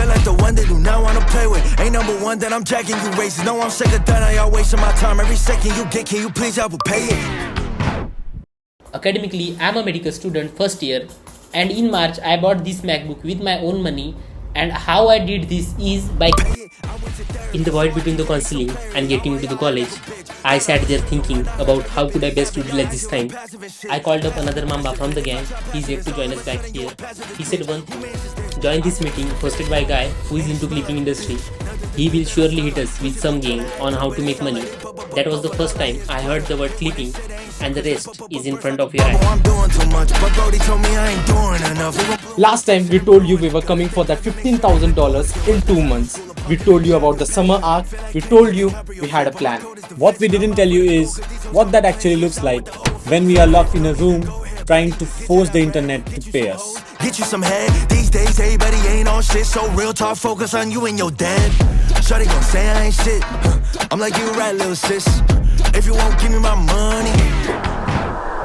feel like the one they do not wanna play with. Ain't number one, then I'm jacking you races. No, I'm sick of that, now y'all wasting my time. Every second you get, can you please help pay it? Academically, I'm a medical student first year, and in March I bought this MacBook with my own money. And how I did this is by in the void between the counseling and getting into the college, I sat there thinking about how could I best utilize this time. I called up another Mamba from the gang. He's yet to join us back here. He said one thing: join this meeting hosted by a guy who is into clipping industry. He will surely hit us with some game on how to make money. That was the first time I heard the word clipping, and the rest is in front of your eyes. Last time we told you we were coming for that $15,000 in 2 months. We told you about the summer arc. We told you we had a plan. What we didn't tell you is what that actually looks like when we are locked in a room trying to force the internet to pay us. Get you some head. These days everybody ain't on shit, so real talk focus on you and your dad. Shawty gon' say I ain't shit. I'm like, you right, little sis. If you won't give me my money,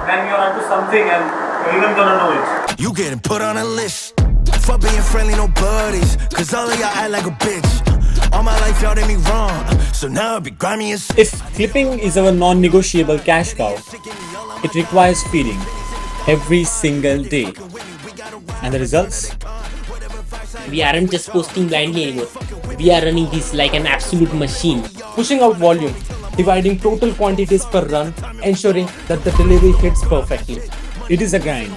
then you're onto something and you're even gonna know it. You getting put on a list. Fuck being friendly, no buddies, cause all of y'all act like a bitch. All my life y'all did me wrong, so now it be grimy as. If clipping is our non-negotiable cash cow, it requires feeding every single day. And the results? We aren't just posting blindly anymore. We are running this like an absolute machine. Pushing out volume, dividing total quantities per run, ensuring that the delivery hits perfectly. It is a grind.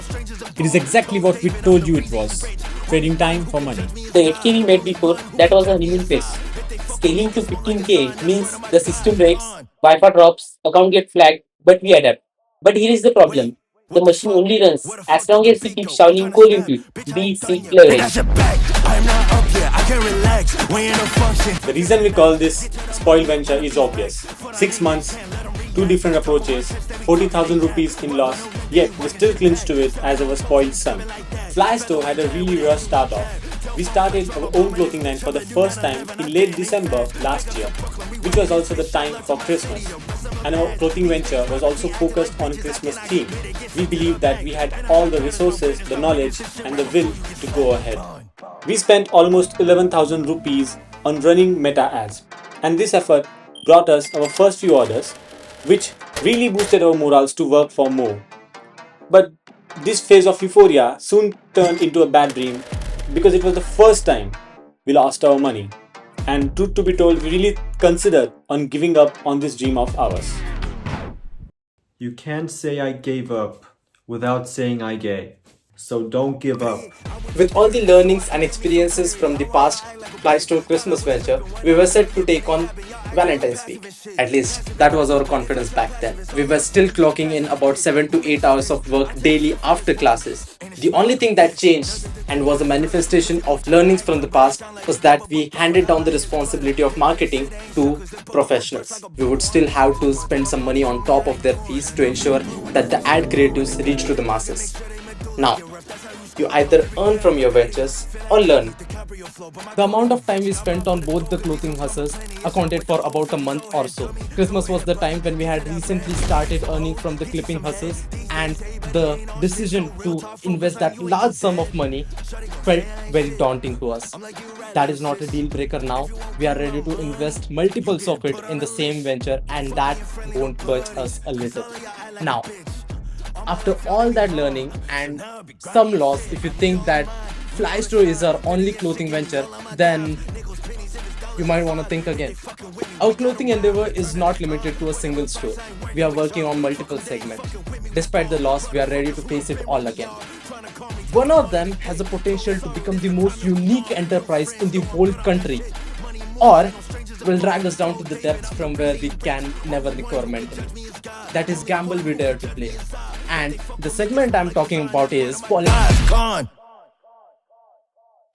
It is exactly what we told you it was. Trading time for money. The 8K we made before, that was a honeymoon phase. Scaling to 15K means the system breaks, Wi-Fi drops, account gets flagged, but we adapt. But here is the problem. The machine only runs as long as we keep shouting coal into it, be it seat leverage. The reason we call this spoiled venture is obvious. 6 months, 2 different approaches, 40,000 rupees in loss, yet we still clinch to it as our spoiled son. Fly Store had a really rough start off. We started our own clothing line for the first time in late December last year, which was also the time for Christmas. And our clothing venture was also focused on Christmas theme. We believed that we had all the resources, the knowledge and the will to go ahead. We spent almost 11,000 rupees on running meta ads, and this effort brought us our first few orders, which really boosted our morals to work for more. But this phase of euphoria soon turned into a bad dream because it was the first time we lost our money. And truth to be told, we really considered on giving up on this dream of ours. You can't say I gave up without saying I gay. So don't give up. With all the learnings and experiences from the past Fly Store Christmas venture, we were set to take on Valentine's Week. At least that was our confidence back then. We were still clocking in about 7 to 8 hours of work daily after classes. The only thing that changed and was a manifestation of learnings from the past was that we handed down the responsibility of marketing to professionals. We would still have to spend some money on top of their fees to ensure that the ad creatives reach to the masses. Now, you either earn from your ventures or learn. The amount of time we spent on both the clothing hustles accounted for about a month or so. Christmas was the time when we had recently started earning from the clipping hustles, and the decision to invest that large sum of money felt very daunting to us. That is not a deal breaker now. We are ready to invest multiples of it in the same venture, and that won't budge us a little. Now, after all that learning and some loss, if you think that Fly Store is our only clothing venture, then you might want to think again. Our clothing endeavor is not limited to a single store. We are working on multiple segments. Despite the loss, we are ready to face it all again. One of them has the potential to become the most unique enterprise in the whole country, or will drag us down to the depths from where we can never recover mentally. That is gamble we dare to play. And the segment I'm talking about is